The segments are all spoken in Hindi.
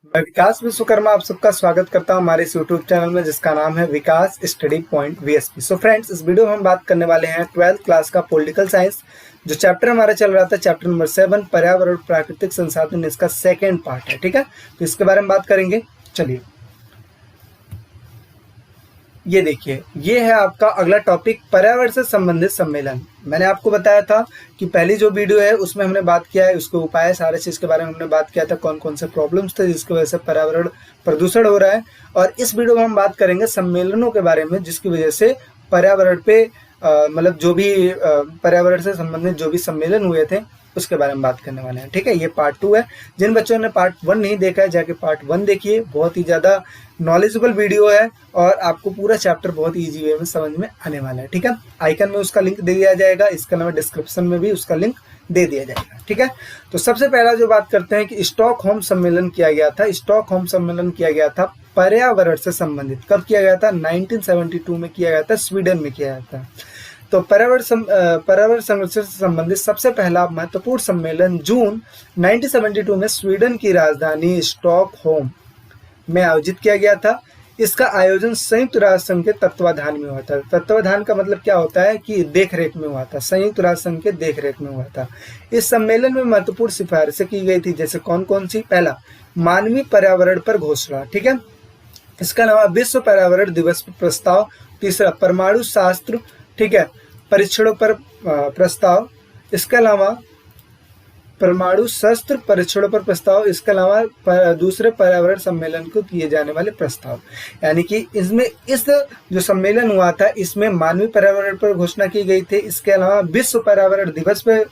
मैं विकास विश्वकर्मा आप सबका स्वागत करता हूं हमारे इस यूट्यूब चैनल में जिसका नाम है Vikas study point VSP. So friends, इस वीडियो में हम बात करने वाले हैं 12th क्लास का पॉलिटिकल साइंस। जो चैप्टर हमारा चल रहा था चैप्टर नंबर 7 पर्यावरण प्राकृतिक संसाधन, इसका सेकेंड पार्ट है। ठीक है, तो इसके बारे में बात करेंगे। चलिए, ये देखिए, ये है आपका अगला टॉपिक, पर्यावरण से संबंधित सम्मेलन। मैंने आपको बताया था कि पहली जो वीडियो है उसमें हमने बात किया है उसके उपाय, सारे चीज के बारे में हमने बात किया था, कौन कौन से प्रॉब्लम्स थे जिसकी वजह से पर्यावरण प्रदूषण हो रहा है। और इस वीडियो में हम बात करेंगे सम्मेलनों के बारे में जिसकी वजह से पर्यावरण पे मतलब जो भी पर्यावरण से संबंधित जो भी सम्मेलन हुए थे उसके बारे में बात करने वाले हैं। ठीक है, ये पार्ट 2 है। जिन बच्चों ने पार्ट 1 नहीं देखा है जाके पार्ट 1 देखिए, बहुत ही ज़्यादा नॉलेजेबल वीडियो है और आपको पूरा चैप्टर बहुत ईजी वे में समझ में आने वाला है। ठीक है, आइकन में उसका लिंक दे दिया जाएगा, इसके अलावा डिस्क्रिप्शन में भी उसका लिंक दे दिया जाएगा। ठीक है, तो सबसे पहला जो बात करते हैं कि स्टॉकहोम सम्मेलन किया गया था। स्टॉकहोम सम्मेलन किया गया था पर्यावरण से संबंधित। कब किया गया था? 1972 में किया गया था, स्वीडन में किया गया था। तो पर्यावरण संरक्षण से संबंधित सबसे पहला महत्वपूर्ण सम्मेलन जून 1972 में स्वीडन की राजधानी स्टॉकहोम में आयोजित किया गया था। इसका आयोजन संयुक्त राष्ट्र संघ के तत्वाधान में हुआ था। तत्वाधान का मतलब क्या होता है कि देखरेख में हुआ था, संयुक्त राष्ट्र संघ के देखरेख में हुआ था। इस सम्मेलन में महत्वपूर्ण सिफारिशें की गई थी, जैसे कौन कौन सी? पहला, मानवीय पर्यावरण पर घोषणा। ठीक है, इसके अलावा विश्व पर्यावरण दिवस प्रस्ताव। तीसरा, परमाणु शास्त्र, ठीक है, परीक्षणों पर प्रस्ताव। इसके अलावा परमाणु शस्त्र परीक्षणों पर प्रस्ताव। इसके अलावा दूसरे पर्यावरण सम्मेलन को किए जाने वाले प्रस्ताव। यानी कि इसमें इस जो सम्मेलन हुआ था इसमें मानवीय पर्यावरण पर घोषणा की गई थी। इसके अलावा विश्व पर्यावरण दिवस पर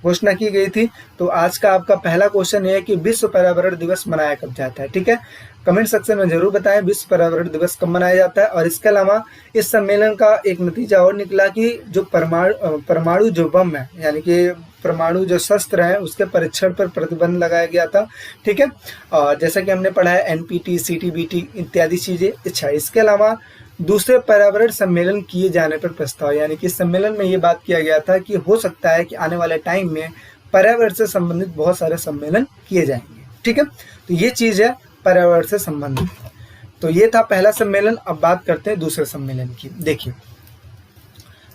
घोषणा की गई थी। तो आज का आपका पहला क्वेश्चन है कि विश्व पर्यावरण दिवस मनाया कब जाता है? ठीक है, कमेंट सेक्शन में जरूर बताएं विश्व पर्यावरण दिवस कब मनाया जाता है। और इसके अलावा इस सम्मेलन का एक नतीजा और निकला कि जो परमाणु जो बम है, यानी कि परमाणु जो शस्त्र है उसके परीक्षण पर प्रतिबंध लगाया गया था। ठीक है, और जैसा कि हमने पढ़ा है एनपीटी, सीटीबीटी इत्यादि चीजें। अच्छा, इसके अलावा दूसरे पर्यावरण सम्मेलन किए जाने पर प्रस्ताव, यानी कि सम्मेलन में ये बात किया गया था कि हो सकता है कि आने वाले टाइम में पर्यावरण से संबंधित बहुत सारे सम्मेलन किए जाएंगे। ठीक है, तो ये चीज है पर्यावरण से संबंधित। तो ये था पहला सम्मेलन। अब बात करते हैं दूसरे सम्मेलन की। देखिए,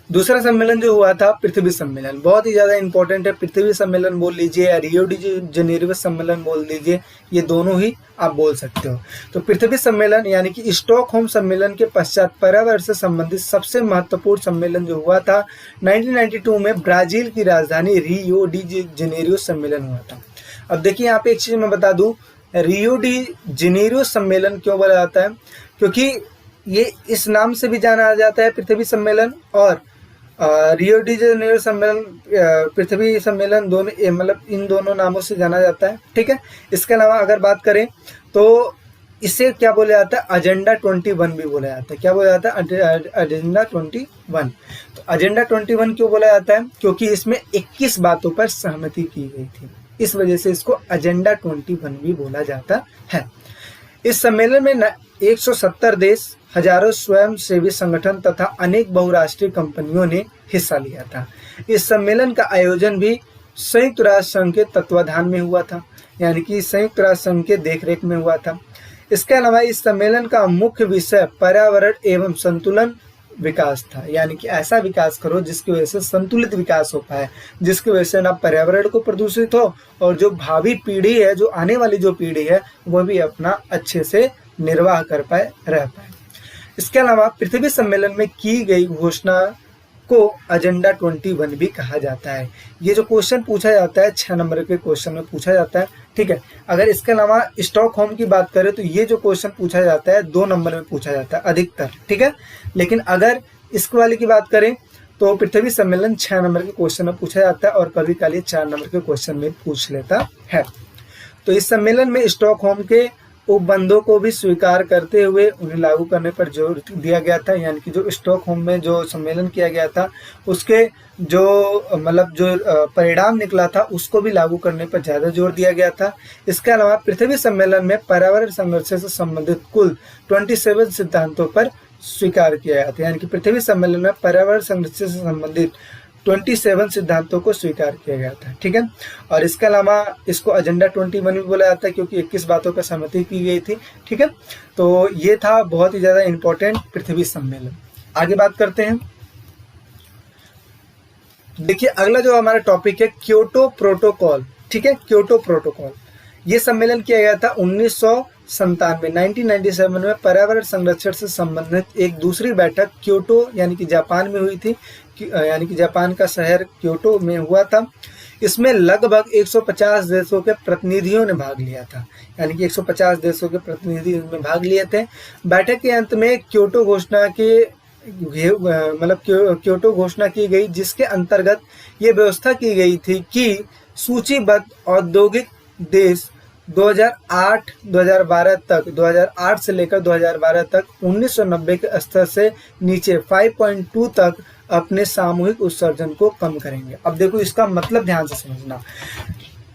दूसरा सम्मेलन जो हुआ था पृथ्वी सम्मेलन, बहुत ही ज्यादा इंपॉर्टेंट है। पृथ्वी सम्मेलन बोल लीजिए या रियो डी जनेरियो सम्मेलन बोल लीजिए, ये दोनों ही आप बोल सकते हो। तो पृथ्वी सम्मेलन यानी कि स्टॉकहोम सम्मेलन के पश्चात पर्यावरण से संबंधित सबसे महत्वपूर्ण सम्मेलन जो हुआ था 1992 में ब्राजील की राजधानी रियो डी जनेरियो सम्मेलन हुआ था। अब देखिए, यहाँ पे एक चीज मैं बता दूं, रियो डी जनेरियो सम्मेलन क्यों बोला जाता है? क्योंकि ये इस नाम से भी जाना जाता है पृथ्वी सम्मेलन, और रियो डी जेनेरियो सम्मेलन, पृथ्वी सम्मेलन, दोनों मतलब इन दोनों नामों से जाना जाता है। ठीक है, इसके अलावा अगर बात करें तो इसे क्या बोला जाता है? एजेंडा 21 भी बोला जाता है। क्या बोला जाता है? एजेंडा 21। तो एजेंडा 21 क्यों बोला जाता है? क्योंकि इसमें 21 बातों पर सहमति की गई थी, इस वजह से इसको एजेंडा 21 भी बोला जाता है। इस सम्मेलन में 170 देश, हजारों स्वयंसेवी संगठन तथा अनेक बहुराष्ट्रीय कंपनियों ने हिस्सा लिया था। इस सम्मेलन का आयोजन भी संयुक्त राष्ट्र संघ के तत्वाधान में हुआ था, यानी कि संयुक्त राष्ट्र संघ के देखरेख में हुआ था। इसके अलावा इस सम्मेलन का मुख्य विषय पर्यावरण एवं संतुलन विकास था, यानी कि ऐसा विकास करो जिसकी वजह से संतुलित विकास हो पाए, जिसकी वजह से ना पर्यावरण को प्रदूषित हो और जो भावी पीढ़ी है, जो आने वाली जो पीढ़ी है, वो भी अपना अच्छे से निर्वाह कर पाए, रह पाए। इसके अलावा पृथ्वी सम्मेलन में की गई घोषणा को एजेंडा 21 भी कहा जाता है। ये जो क्वेश्चन पूछा जाता है 6 नंबर के क्वेश्चन में पूछा जाता है। ठीक है, अगर इसके अलावा स्टॉकहोम की बात करें तो ये जो क्वेश्चन पूछा जाता है 2 नंबर में पूछा जाता है अधिकतर। ठीक है, लेकिन अगर इस वाले की बात करें तो पृथ्वी सम्मेलन 6 नंबर के क्वेश्चन में पूछा जाता है और कभी कभी 4 नंबर के क्वेश्चन में पूछ लेता है। तो इस सम्मेलन में स्टॉकहोम के उपबंधों को भी स्वीकार करते हुए उन्हें लागू करने पर जोर दिया गया था, यानी कि जो स्टॉकहोम में जो सम्मेलन किया गया था उसके जो मतलब जो परिणाम निकला था उसको भी लागू करने पर ज्यादा जोर दिया गया था। इसके अलावा पृथ्वी सम्मेलन में पर्यावरण संरक्षण से संबंधित कुल 27 सिद्धांतों पर स्वीकार किया गया था, यानी कि पृथ्वी सम्मेलन में पर्यावरण संरक्षण से संबंधित 27 सिद्धांतों को स्वीकार किया गया था। ठीक है, और इसके अलावा इसको एजेंडा 21 भी बोला जाता है क्योंकि 21 बातों पर सहमति की गई थी। ठीक है, तो ये था बहुत ही ज़्यादा इम्पोर्टेंट पृथ्वी सम्मेलन। आगे बात करते हैं। देखिए अगला जो हमारा टॉपिक है क्योटो प्रोटोकॉल। ठीक है, क्योटो प्रोटोकॉल ये सम्मेलन किया गया था 1997 में पर्यावरण संरक्षण से संबंधित एक दूसरी बैठक क्योटो यानी कि जापान में हुई थी, यानी कि जापान का शहर क्योटो में हुआ था। इसमें लगभग 150 देशों के प्रतिनिधियों ने भाग लिया था, यानी कि 150 देशों के प्रतिनिधि इसमें भाग लिए थे। बैठक के अंत में क्योटो घोषणा घोषणा की गई, जिसके अंतर्गत ये व्यवस्था की गई थी कि सूचीबद्ध औद्योगिक देश 2008 से लेकर 2012 तक 1990 के स्तर से नीचे 5.2 तक अपने सामूहिक उत्सर्जन को कम करेंगे। अब देखो इसका मतलब ध्यान से समझना,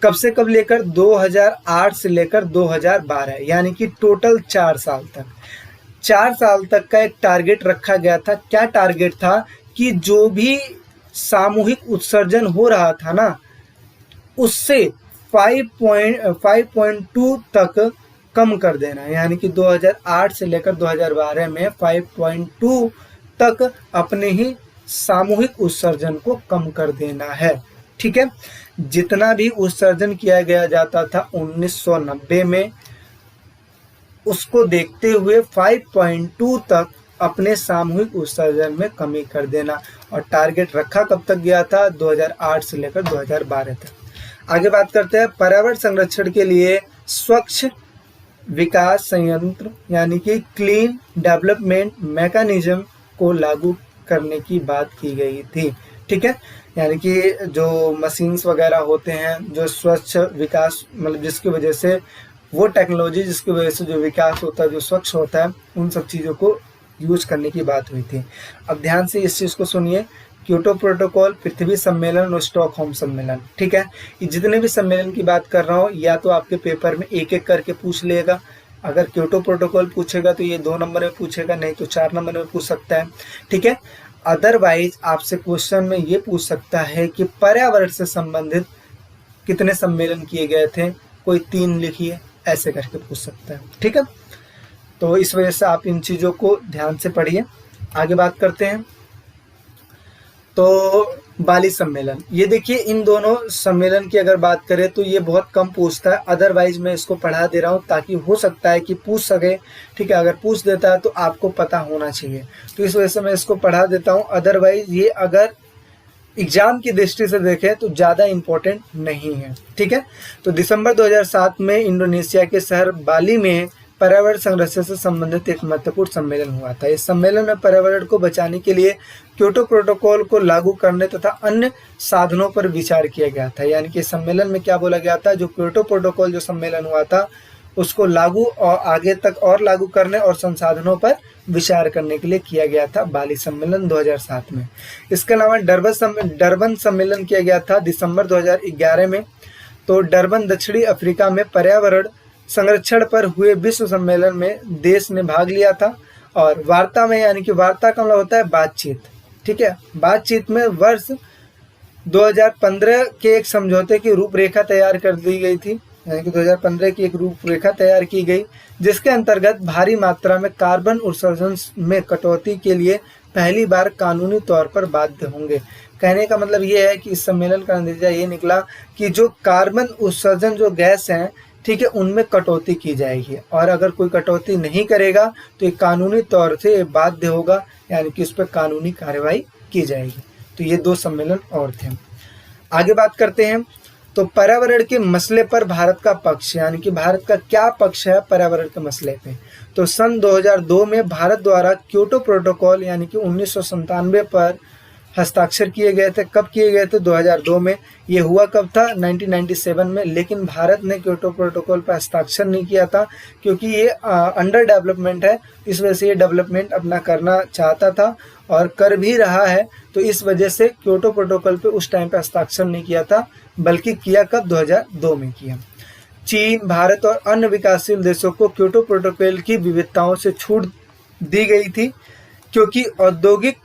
कब से कब लेकर 2008 से लेकर 2012, यानी कि टोटल 4 साल तक। 4 साल तक का एक टारगेट रखा गया था। क्या टारगेट था कि जो भी सामूहिक उत्सर्जन हो रहा था ना, उससे 5.2 तक कम कर देना, यानी कि 2008 से लेकर 2012 में 5.2 तक अपने ही सामूहिक उत्सर्जन को कम कर देना है। ठीक है, जितना भी उत्सर्जन किया गया जाता था 1990 में, उसको देखते हुए 5.2 तक अपने सामूहिक उत्सर्जन में कमी कर देना। और टारगेट रखा कब तक गया था? 2008 से लेकर 2012 तक। आगे बात करते हैं पर्यावरण संरक्षण के लिए स्वच्छ विकास संयंत्र यानी कि क्लीन डेवलपमेंट मैकेनिज्म को लागू करने की बात की गई थी। ठीक है, यानी कि जो मशीन्स वगैरह होते हैं, जो स्वच्छ विकास मतलब जिसकी वजह से वो टेक्नोलॉजी जिसकी वजह से जो विकास होता है, जो स्वच्छ होता है, उन सब चीज़ों को यूज करने की बात हुई थी। अब ध्यान से इस चीज़ को सुनिए, क्योटो प्रोटोकॉल, पृथ्वी सम्मेलन और स्टॉकहोम सम्मेलन। ठीक है, ये जितने भी सम्मेलन की बात कर रहा हूँ, या तो आपके पेपर में एक एक करके पूछ लेगा। अगर क्योटो प्रोटोकॉल पूछेगा तो ये 2 नंबर में पूछेगा, नहीं तो 4 नंबर में पूछ सकता है। ठीक है, अदरवाइज आपसे क्वेश्चन में ये पूछ सकता है कि पर्यावरण से संबंधित कितने सम्मेलन किए गए थे, कोई 3 लिखिए, ऐसे करके पूछ सकता है। ठीक है, तो इस वजह से आप इन चीज़ों को ध्यान से पढ़िए। आगे बात करते हैं। तो बाली सम्मेलन, ये देखिए इन दोनों सम्मेलन की अगर बात करें तो ये बहुत कम पूछता है, अदरवाइज मैं इसको पढ़ा दे रहा हूँ ताकि हो सकता है कि पूछ सके। ठीक है, अगर पूछ देता है तो आपको पता होना चाहिए, तो इस वजह से मैं इसको पढ़ा देता हूँ। अदरवाइज ये अगर एग्जाम की दृष्टि से देखें तो ज़्यादा इम्पोर्टेंट नहीं है। ठीक है, तो दिसंबर 2007 में इंडोनेशिया के शहर बाली में पर्यावरण संरक्षण से संबंधित एक महत्वपूर्ण सम्मेलन हुआ था। इस सम्मेलन में पर्यावरण को बचाने के लिए क्योटो प्रोटोकॉल को लागू करने तथा अन्य साधनों पर विचार किया गया था। यानी कि सम्मेलन में क्या बोला गया था, जो क्योटो प्रोटोकॉल जो सम्मेलन हुआ था उसको लागू और आगे तक और लागू करने और संसाधनों पर विचार करने के लिए किया गया था बाली सम्मेलन 2007 में। इसके अलावा डरबन सम्मेलन किया गया था दिसंबर 2011 में। तो डरबन दक्षिणी अफ्रीका में पर्यावरण संरक्षण पर हुए विश्व सम्मेलन में देश ने भाग लिया था। और वार्ता में, यानी कि वार्ता का मतलब होता है बातचीत। ठीक है, बातचीत में वर्ष 2015 के एक समझौते की रूपरेखा तैयार कर दी गई थी, यानी कि 2015 की एक रूपरेखा तैयार की गई, जिसके अंतर्गत भारी मात्रा में कार्बन उत्सर्जन में कटौती के लिए पहली बार कानूनी तौर पर बाध्य होंगे। कहने का मतलब ये है कि इस सम्मेलन का नतीजा ये निकला कि जो कार्बन उत्सर्जन जो गैस हैं, ठीक है, उनमें कटौती की जाएगी, और अगर कोई कटौती नहीं करेगा तो ये कानूनी तौर से बाध्य होगा, यानी कि इस पर कानूनी कार्रवाई की जाएगी। तो ये 2 सम्मेलन और थे। आगे बात करते हैं। तो पर्यावरण के मसले पर भारत का पक्ष, यानी कि भारत का क्या पक्ष है पर्यावरण के मसले पे। तो सन 2002 में भारत द्वारा क्योटो प्रोटोकॉल यानी कि 1997 पर हस्ताक्षर किए गए थे। कब किए गए थे? 2002 में। ये हुआ कब था? 1997 में। लेकिन भारत ने क्योटो प्रोटोकॉल पर हस्ताक्षर नहीं किया था, क्योंकि ये अंडर डेवलपमेंट है, इस वजह से ये डेवलपमेंट अपना करना चाहता था और कर भी रहा है। तो इस वजह से क्योटो प्रोटोकॉल पे उस टाइम पे हस्ताक्षर नहीं किया था, बल्कि किया कब? 2002 में किया। चीन, भारत और अन्य विकासशील देशों को क्योटो प्रोटोकॉल की विविधताओं से छूट दी गई थी, क्योंकि औद्योगिक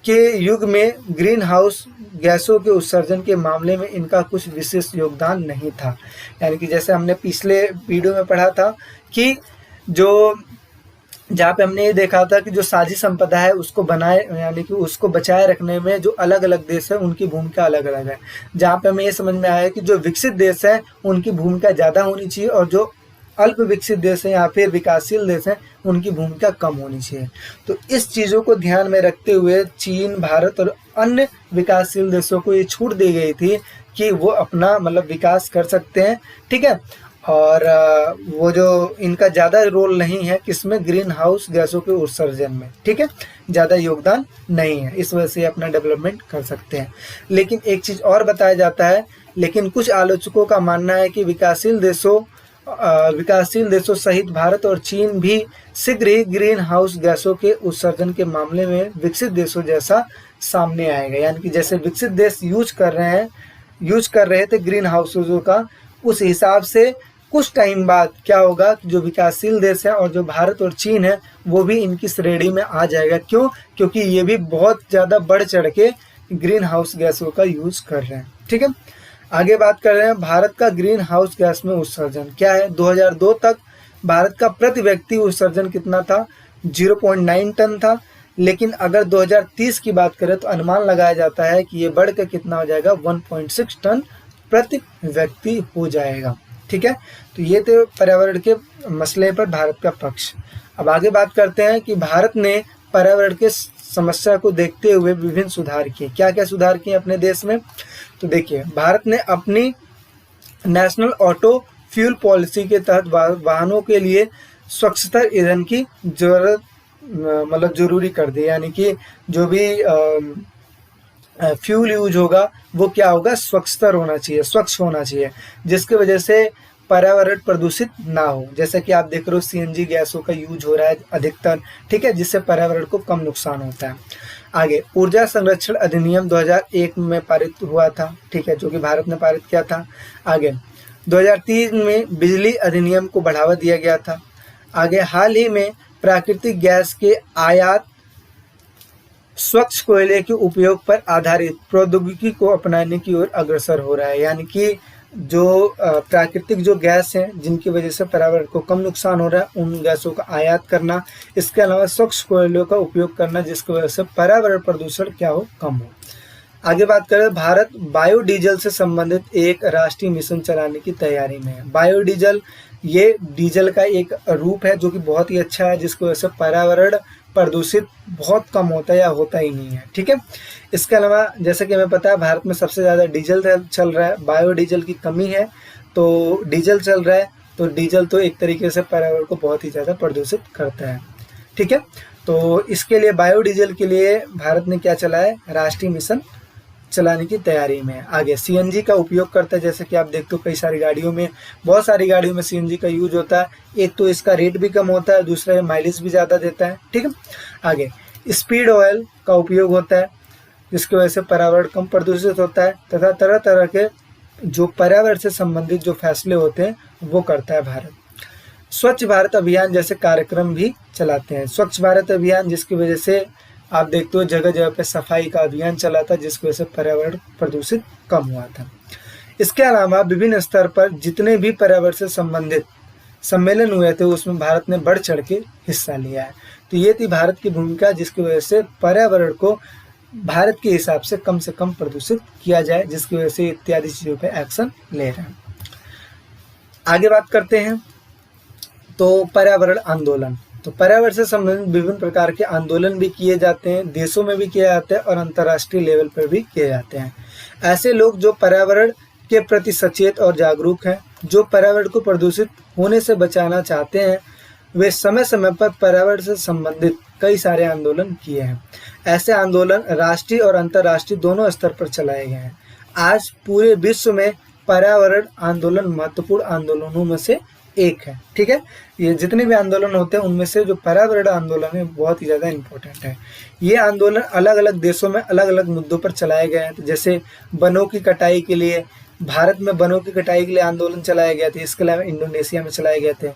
के युग में ग्रीन हाउस गैसों के उत्सर्जन के मामले में इनका कुछ विशेष योगदान नहीं था। यानी कि जैसे हमने पिछले वीडियो में पढ़ा था कि जो जहाँ पे हमने ये देखा था कि जो साझी संपदा है उसको बनाए यानी कि उसको बचाए रखने में जो अलग अलग देश है उनकी भूमिका अलग अलग है। जहाँ पे हमें ये समझ में आया कि जो विकसित देश है उनकी भूमिका ज़्यादा होनी चाहिए और जो अल्प विकसित देश है या फिर विकासशील देश है उनकी भूमिका कम होनी चाहिए। तो इस चीज़ों को ध्यान में रखते हुए चीन, भारत और अन्य विकासशील देशों को ये छूट दी गई थी कि वो अपना मतलब विकास कर सकते हैं, ठीक है। और वो जो इनका ज़्यादा रोल नहीं है किसमें, ग्रीन हाउस गैसों के उत्सर्जन में, ठीक है, ज़्यादा योगदान नहीं है, इस वजह से अपना डेवलपमेंट कर सकते हैं। लेकिन एक चीज़ और बताया जाता है, लेकिन कुछ आलोचकों का मानना है कि विकासशील देशों सहित भारत और चीन भी शीघ्र ही ग्रीन हाउस गैसों के उत्सर्जन के मामले में विकसित देशों जैसा सामने आएगा। यानी कि जैसे विकसित देश यूज कर रहे थे ग्रीन हाउसों का, उस हिसाब से कुछ टाइम बाद क्या होगा कि जो विकासशील देश है और जो भारत और चीन है वो भी इनकी श्रेणी में आ जाएगा। क्यों? क्योंकि ये भी बहुत ज़्यादा बढ़ चढ़ के ग्रीन हाउस गैसों का यूज कर रहे हैं, ठीक है। आगे बात कर रहे हैं भारत का ग्रीन हाउस गैस में उत्सर्जन क्या है। 2002 तक भारत का प्रति व्यक्ति उत्सर्जन कितना था, 0.9 टन था। लेकिन अगर 2030 की बात करें तो अनुमान लगाया जाता है कि ये बढ़कर कितना हो जाएगा, 1.6 टन प्रति व्यक्ति हो जाएगा, ठीक है। तो ये तो पर्यावरण के मसले पर भारत का पक्ष। अब आगे बात करते हैं कि भारत ने पर्यावरण के समस्या को देखते हुए विभिन्न सुधार किए। क्या क्या सुधार किए अपने देश में, तो देखिए भारत ने अपनी नेशनल ऑटो फ्यूल पॉलिसी के तहत वाहनों के लिए स्वच्छता ईंधन की जरूरत मतलब जरूरी कर दी। यानी कि जो भी फ्यूल यूज होगा वो क्या होगा, स्वच्छ होना चाहिए, जिसकी वजह से पर्यावरण प्रदूषित ना हो। जैसे कि आप देख रहे हो सीएनजी गैसों का यूज हो रहा है अधिकतर, ठीक है, जिससे पर्यावरण को कम नुकसान होता है। आगे ऊर्जा संरक्षण अधिनियम 2001 में पारित हुआ था, ठीक है, जो कि भारत ने पारित किया था। आगे 2003 में बिजली अधिनियम को बढ़ावा दिया गया था। आगे हाल ही में प्राकृतिक गैस के आयात स्वच्छ कोयले के उपयोग पर आधारित प्रौद्योगिकी को अपनाने की ओर अग्रसर हो रहा है। यानी कि जो प्राकृतिक जो गैस हैं जिनकी वजह से पर्यावरण को कम नुकसान हो रहा है उन गैसों का आयात करना, इसके अलावा स्वच्छ कोयलों का उपयोग करना जिसकी वजह से पर्यावरण प्रदूषण क्या हो, कम हो। आगे बात करें, भारत बायोडीजल से संबंधित एक राष्ट्रीय मिशन चलाने की तैयारी में है। बायोडीजल ये डीजल का एक रूप है जो कि बहुत ही अच्छा है, जिसकी वजह से पर्यावरण प्रदूषित बहुत कम होता है या होता ही नहीं है, ठीक है। इसके अलावा जैसे कि हमें पता है भारत में सबसे ज़्यादा डीजल चल रहा है, बायोडीजल की कमी है तो डीजल चल रहा है। तो डीजल तो एक तरीके से पर्यावरण को बहुत ही ज़्यादा प्रदूषित करता है, ठीक है। तो इसके लिए बायोडीजल के लिए भारत ने क्या चलाया है, राष्ट्रीय मिशन चलाने की तैयारी में। आगे सीएनजी का उपयोग करता है, जैसे कि आप देखते हो कई सारी गाड़ियों में, बहुत सारी गाड़ियों में सीएनजी का यूज होता है। एक तो इसका रेट भी कम होता है, दूसरा माइलेज भी ज़्यादा देता है, ठीक है। आगे स्पीड ऑयल का उपयोग होता है जिसकी वजह से पर्यावरण कम प्रदूषित होता है, तथा तरह तरह के जो पर्यावरण से संबंधित जो फैसले होते हैं वो करता है भारत। स्वच्छ भारत अभियान जैसे कार्यक्रम भी चलाते हैं। स्वच्छ भारत अभियान जिसकी वजह से आप देखते हो जगह जगह पे सफाई का अभियान चला था, जिसकी वजह से पर्यावरण प्रदूषित कम हुआ था। इसके अलावा विभिन्न स्तर पर जितने भी पर्यावरण से संबंधित सम्मेलन हुए थे उसमें भारत ने बढ़ चढ़ के हिस्सा लिया है। तो ये थी भारत की भूमिका, जिसकी वजह से पर्यावरण को भारत के हिसाब से कम प्रदूषित किया जाए, जिसकी वजह से इत्यादि चीज़ों पे एक्शन ले रहे हैं। आगे बात करते हैं तो पर्यावरण आंदोलन। तो पर्यावरण से संबंधित विभिन्न प्रकार के आंदोलन भी किए जाते हैं, देशों में भी किए जाते हैं और अंतर्राष्ट्रीय लेवल पर भी किए जाते हैं। ऐसे लोग जो पर्यावरण के प्रति सचेत और जागरूक हैं, जो पर्यावरण को प्रदूषित होने से बचाना चाहते हैं, वे समय समय पर पर्यावरण से संबंधित कई सारे आंदोलन किए हैं। ऐसे आंदोलन राष्ट्रीय और अंतर्राष्ट्रीय दोनों स्तर पर चलाए गए हैं। आज पूरे विश्व में पर्यावरण आंदोलन महत्वपूर्ण आंदोलनों में से एक है, ठीक है। ये जितने भी आंदोलन होते हैं उनमें से जो पर्यावरण आंदोलन है बहुत ही ज़्यादा इम्पोर्टेंट है। ये आंदोलन अलग अलग देशों में अलग अलग मुद्दों पर चलाए गए हैं। तो जैसे वनों की कटाई के लिए भारत में वनों की कटाई के लिए आंदोलन चलाए गए थे, इसके अलावा इंडोनेशिया में चलाए गए थे।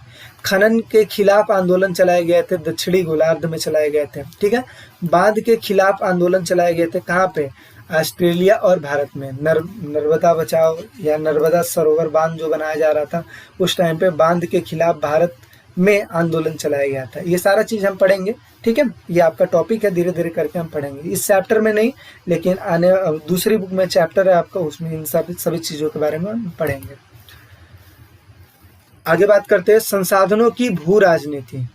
खनन के खिलाफ आंदोलन चलाए गए थे, दक्षिणी गोलार्ध में चलाए गए थे। ठीक है, बांध के खिलाफ आंदोलन चलाए गए थे, कहाँ पे? ऑस्ट्रेलिया और भारत में। नर्मदा बचाओ या नर्मदा सरोवर बांध जो बनाया जा रहा था उस टाइम पे बांध के खिलाफ भारत में आंदोलन चलाया गया था। ये सारा चीज हम पढ़ेंगे। ठीक है, ये आपका टॉपिक है, धीरे धीरे करके हम पढ़ेंगे, इस चैप्टर में नहीं लेकिन आने दूसरी बुक में चैप्टर है आपका, उसमें इन सभी चीजों के बारे में हम पढ़ेंगे। आगे बात करते हैं संसाधनों की भू राजनीति।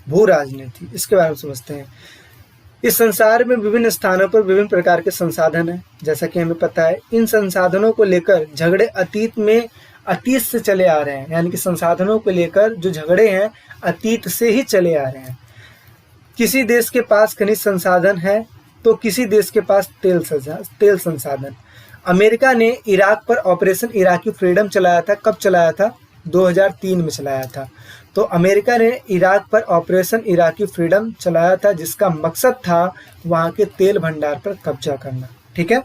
भू राजनीति इसके बारे में समझते हैं। इस संसार में विभिन्न स्थानों पर विभिन्न प्रकार के संसाधन हैं, जैसा कि हमें पता है। इन संसाधनों को लेकर झगड़े अतीत से चले आ रहे हैं, यानी कि संसाधनों को लेकर जो झगड़े हैं अतीत से ही चले आ रहे हैं। किसी देश के पास खनिज संसाधन है तो किसी देश के पास तेल संसाधन। अमेरिका ने इराक पर ऑपरेशन इराकी फ्रीडम चलाया था। कब चलाया था? 2003 में चलाया था। तो अमेरिका ने इराक पर ऑपरेशन इराकी फ्रीडम चलाया था, जिसका मकसद था वहां के तेल भंडार पर कब्जा करना। ठीक है,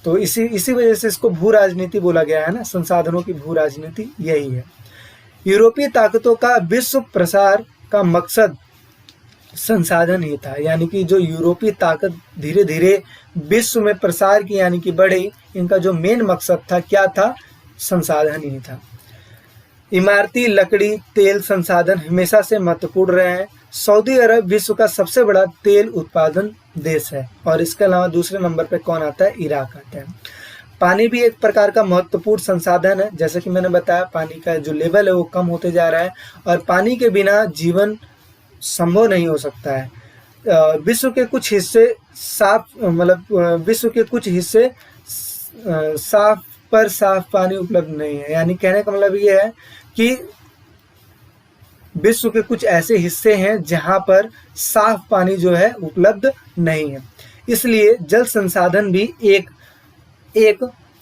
तो इसी वजह से इसको भू राजनीति बोला गया है ना, संसाधनों की भू राजनीति यही है। यूरोपीय ताकतों का विश्व प्रसार का मकसद संसाधन ही था, यानी कि जो यूरोपीय ताकत धीरे धीरे विश्व में प्रसार की यानी कि बढ़ी, इनका जो मेन मकसद था क्या था? संसाधन ही था। इमारती लकड़ी तेल संसाधन हमेशा से महत्वपूर्ण रहे हैं। सऊदी अरब विश्व का सबसे बड़ा तेल उत्पादन देश है, और इसके अलावा दूसरे नंबर पे कौन आता है? इराक आता है। पानी भी एक प्रकार का महत्वपूर्ण संसाधन है, जैसे कि मैंने बताया पानी का जो लेवल है वो कम होते जा रहा है, और पानी के बिना जीवन संभव नहीं हो सकता है। विश्व के कुछ हिस्से साफ पानी उपलब्ध नहीं है, यानी कहने का मतलब ये है कि विश्व के कुछ ऐसे हिस्से हैं जहां पर साफ पानी जो है उपलब्ध नहीं है। इसलिए जल संसाधन भी एक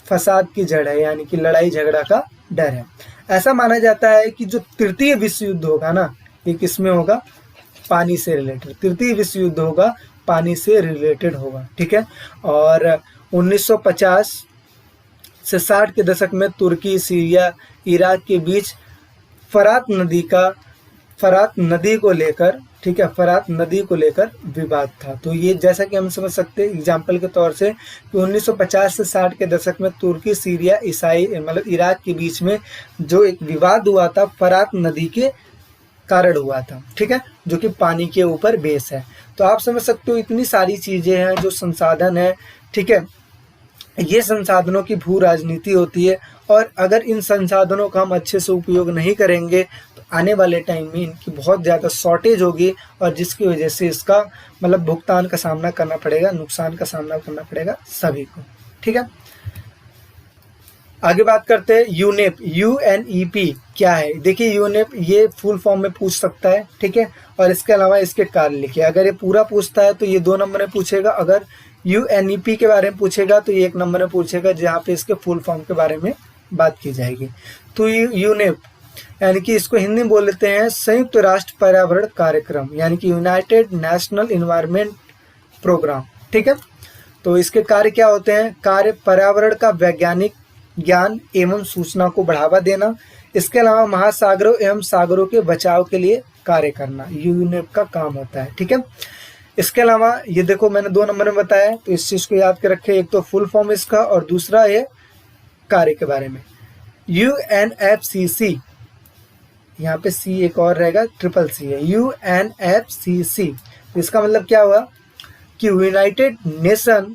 फसाद की जड़ है, यानी कि लड़ाई झगड़ा का डर है। ऐसा माना जाता है कि जो तृतीय विश्व युद्ध होगा ना, ये किसमें होगा? पानी से रिलेटेड। तृतीय विश्व युद्ध होगा पानी से रिलेटेड होगा। ठीक है, और 1950 से 60 के दशक में तुर्की, सीरिया, इराक के बीच फरात नदी को लेकर, ठीक है, फरात नदी को लेकर विवाद था। तो ये जैसा कि हम समझ सकते हैं एग्जाम्पल के तौर से कि 1950 से 60 के दशक में तुर्की, सीरिया, इराक के बीच में जो एक विवाद हुआ था फरात नदी के कारण हुआ था। ठीक है, जो कि पानी के ऊपर बेस है। तो आप समझ सकते हो इतनी सारी चीजें हैं जो संसाधन है। ठीक है, ये संसाधनों की भू राजनीति होती है, और अगर इन संसाधनों का हम अच्छे से उपयोग नहीं करेंगे तो आने वाले टाइम में इनकी बहुत ज़्यादा शॉर्टेज होगी, और जिसकी वजह से इसका भुगतान का सामना करना पड़ेगा, नुकसान का सामना करना पड़ेगा सभी को। ठीक है, आगे बात करते हैं यूनेप। UNEP क्या है? देखिए यूनेप ये फुल फॉर्म में पूछ सकता है। ठीक है, और इसके अलावा इसके कार्य लिखिए। अगर ये पूरा पूछता है तो ये 2 नंबर में पूछेगा, अगर UNEP के बारे में पूछेगा तो ये 1 नंबर में पूछेगा, जहाँ पे इसके फुल फॉर्म के बारे में बात की जाएगी। तो यूनेप यानी कि इसको हिंदी में बोल लेते हैं संयुक्त राष्ट्र पर्यावरण कार्यक्रम, यानी कि यूनाइटेड नेशनल इन्वायरमेंट प्रोग्राम। ठीक है, तो इसके कार्य क्या होते हैं? कार्य पर्यावरण का वैज्ञानिक ज्ञान एवं सूचना को बढ़ावा देना, इसके अलावा महासागरों एवं सागरों के बचाव के लिए कार्य करना, यूनेप का काम होता है। ठीक है, इसके अलावा ये देखो मैंने 2 नंबर में बताया, तो इस चीज को याद कर रखे। एक तो फुल फॉर्म इसका, और दूसरा है कार्य के बारे में। UNFCCC, यहाँ पे C एक और रहेगा, CCC है। UNFCCC इसका मतलब क्या हुआ कि United nation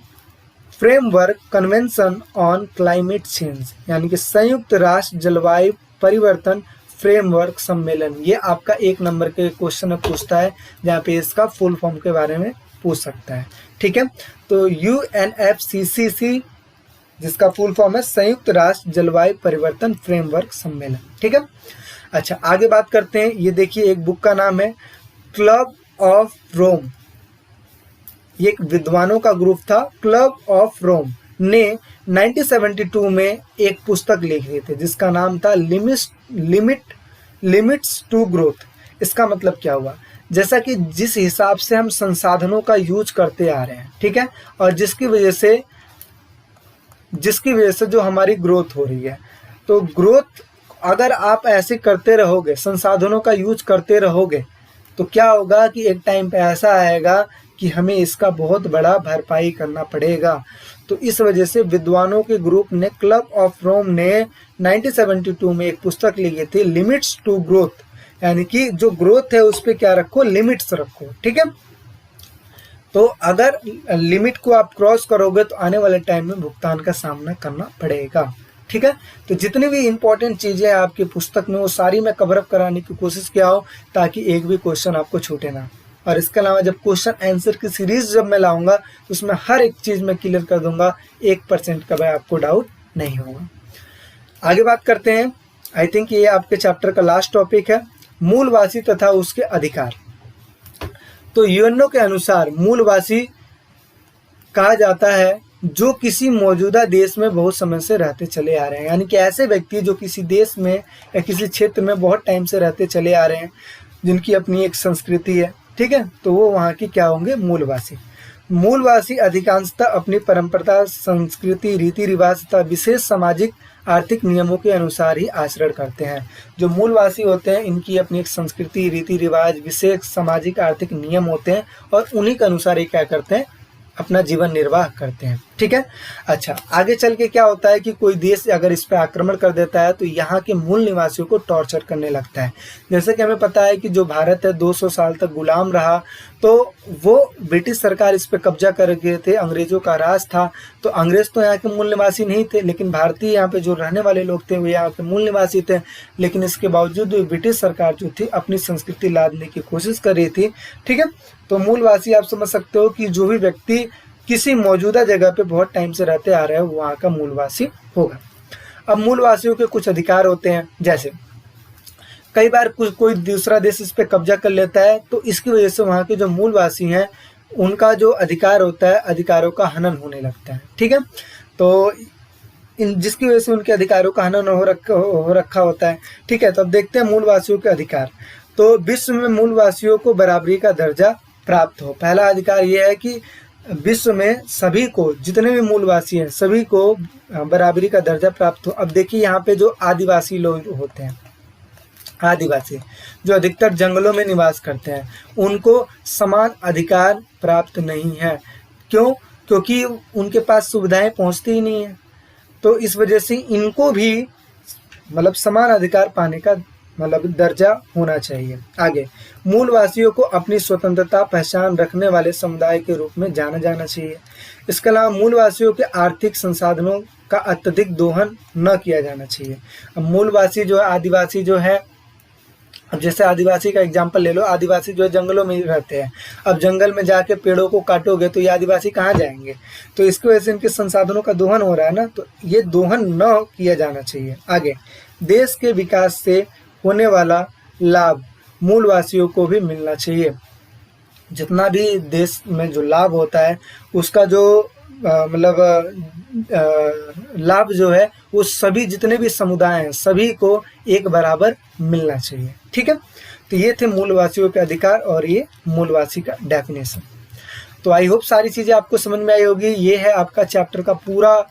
framework convention on climate change, यानी कि संयुक्त राष्ट्र जलवायु परिवर्तन फ्रेमवर्क सम्मेलन। ये आपका 1 नंबर के क्वेश्चन में पूछता है, जहाँ पे इसका फुल फॉर्म के बारे में पूछ सकता है। ठीक है, तो UNFCCC जिसका फुल फॉर्म है संयुक्त राष्ट्र जलवायु परिवर्तन फ्रेमवर्क सम्मेलन। ठीक है, अच्छा आगे बात करते हैं। ये देखिए एक बुक का नाम है क्लब ऑफ रोम। ये एक विद्वानों का ग्रुप था, क्लब ऑफ रोम ने 1972 में एक पुस्तक लिखी थी जिसका नाम था लिमिट्स टू ग्रोथ। इसका मतलब क्या हुआ? जैसा कि जिस हिसाब से हम संसाधनों का यूज करते आ रहे हैं, ठीक है, और जिसकी वजह से जिसकी वजह से जो हमारी ग्रोथ हो रही है। तो ग्रोथ अगर आप ऐसे करते रहोगे, संसाधनों का यूज करते रहोगे, तो क्या होगा कि एक टाइम पे ऐसा आएगा कि हमें इसका बहुत बड़ा भरपाई करना पड़ेगा। तो इस वजह से विद्वानों के ग्रुप ने, क्लब ऑफ रोम ने 1972 में एक पुस्तक लिखी थी, लिमिट्स टू ग्रोथ, यानी कि जो ग्रोथ है उस पर क्या रखो, लिमिट्स रखो। ठीक है, तो अगर लिमिट को आप क्रॉस करोगे तो आने वाले टाइम में भुगतान का सामना करना पड़ेगा। ठीक है, तो जितनी भी इंपॉर्टेंट चीजें हैं आपकी पुस्तक में वो सारी मैं कवर अप कराने की कोशिश किया हो, ताकि एक भी क्वेश्चन आपको छूटे ना। और इसके अलावा जब क्वेश्चन आंसर की सीरीज जब मैं लाऊंगा तो उसमें हर एक चीज मैं क्लियर कर दूंगा, 1% का भी आपको डाउट नहीं होगा। आगे बात करते हैं। आई थिंक ये आपके चैप्टर का लास्ट टॉपिक है, मूलवासी तथा उसके अधिकार। तो यूएनओ के अनुसार मूलवासी कहा जाता है जो किसी मौजूदा देश में बहुत समय से रहते चले आ रहे हैं, यानी कि ऐसे व्यक्ति जो किसी देश में या किसी क्षेत्र में बहुत टाइम से रहते चले आ रहे हैं, जिनकी अपनी एक संस्कृति है। ठीक है, तो वो वहाँ की क्या होंगे, मूलवासी। मूलवासी अधिकांशतः अपनी परंपरा, संस्कृति, रीति रिवाज तथा विशेष सामाजिक आर्थिक नियमों के अनुसार ही आचरण करते हैं। जो मूलवासी होते हैं इनकी अपनी एक संस्कृति, रीति रिवाज, विशेष सामाजिक आर्थिक नियम होते हैं और उन्हीं के अनुसार ही क्या करते हैं, अपना जीवन निर्वाह करते हैं। ठीक है, अच्छा आगे चल के क्या होता है कि कोई देश अगर इस पे आक्रमण कर देता है तो यहाँ के मूल निवासियों को टॉर्चर करने लगता है। जैसे कि हमें पता है कि जो भारत है 200 साल तक गुलाम रहा, तो वो ब्रिटिश सरकार इस पे कब्जा कर गए थे, अंग्रेजों का राज था। तो अंग्रेज तो यहाँ के मूल निवासी नहीं थे, लेकिन भारतीय यहाँ पे जो रहने वाले लोग थे वो यहाँ के मूल निवासी थे। लेकिन इसके बावजूद ब्रिटिश सरकार जो थी अपनी संस्कृति लादने की कोशिश कर रही थी। ठीक है, तो मूलवासी आप समझ सकते हो कि जो भी व्यक्ति किसी मौजूदा जगह पे बहुत टाइम से रहते आ रहे हैं वहाँ का मूलवासी होगा। अब मूलवासियों के कुछ अधिकार होते हैं, जैसे कई बार कोई दूसरा देश इस पे कब्जा कर लेता है, तो इसकी वजह से वहाँ के जो मूलवासी हैं उनका जो अधिकार होता है, अधिकारों का हनन होने लगता है। ठीक है, तो जिसकी वजह से उनके अधिकारों का हनन हो रखा होता है। ठीक है, तो अब देखते हैं मूलवासियों के अधिकार। तो विश्व में मूलवासियों को बराबरी का दर्जा प्राप्त हो। पहला अधिकार यह है कि विश्व में सभी को, जितने भी मूलवासी हैं सभी को बराबरी का दर्जा प्राप्त हो। अब देखिए यहाँ पे जो आदिवासी लोग होते हैं, आदिवासी जो अधिकतर जंगलों में निवास करते हैं, उनको समान अधिकार प्राप्त नहीं है। क्यों? क्योंकि उनके पास सुविधाएं पहुंचती ही नहीं है। तो इस वजह से इनको भी मतलब समान अधिकार पाने का मतलब दर्जा होना चाहिए। आगे, मूलवासियों को अपनी स्वतंत्रता पहचान रखने वाले समुदाय के रूप में जाना जाना चाहिए। इसके अलावा मूलवासियों के आर्थिक संसाधनों का अत्यधिक दोहन न किया जाना चाहिए। अब मूलवासी जो है, आदिवासी जो है, अब जैसे आदिवासी का एग्जाम्पल ले लो, आदिवासी जो है जंगलों में रहते हैं। अब जंगल में जाके पेड़ों को काटोगे तो ये आदिवासी कहाँ जाएंगे? तो इसकी वजह से इनके संसाधनों का दोहन हो रहा है ना, तो ये दोहन न किया जाना चाहिए। आगे, देश के विकास से होने वाला लाभ मूलवासियों को भी मिलना चाहिए। जितना भी देश में जो लाभ होता है उसका जो लाभ जो है वो सभी जितने भी समुदाय हैं सभी को एक बराबर मिलना चाहिए। ठीक है, तो ये थे मूलवासियों के अधिकार और ये मूलवासी का डेफिनेशन। तो आई होप सारी चीज़ें आपको समझ में आई होगी। ये है आपका चैप्टर का पूरा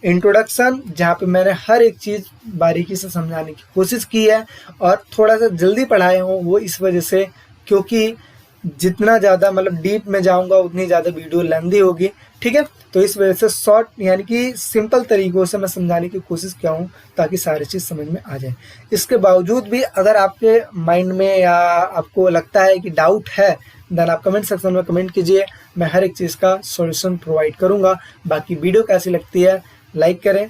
इंट्रोडक्शन, जहाँ पे मैंने हर एक चीज़ बारीकी से समझाने की कोशिश की है और थोड़ा सा जल्दी पढ़ाया हूँ, वो इस वजह से क्योंकि जितना ज़्यादा मतलब डीप में जाऊँगा उतनी ज़्यादा वीडियो लेंदी होगी। ठीक है, तो इस वजह से शॉर्ट यानी कि सिंपल तरीक़ों से मैं समझाने की कोशिश किया हूँ ताकि सारी चीज़ समझ में आ जाए। इसके बावजूद भी अगर आपके माइंड में या आपको लगता है कि डाउट है, देन आप कमेंट सेक्शन में कमेंट कीजिए, मैं हर एक चीज़ का सॉल्यूशन प्रोवाइड करूँगा। बाकी वीडियो कैसी लगती है लाइक करें,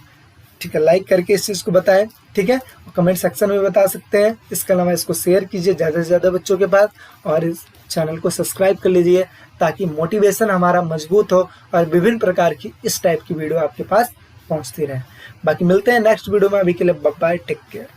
ठीक है, लाइक करके इस चीज़ को बताएं। ठीक है, कमेंट सेक्शन में बता सकते हैं। इसके अलावा इसको शेयर कीजिए ज़्यादा से ज़्यादा बच्चों के पास और इस चैनल को सब्सक्राइब कर लीजिए ताकि मोटिवेशन हमारा मजबूत हो और विभिन्न प्रकार की इस टाइप की वीडियो आपके पास पहुंचती रहे। बाकी मिलते हैं नेक्स्ट वीडियो में, अभी के लिए बाय बाय, टेक केयर।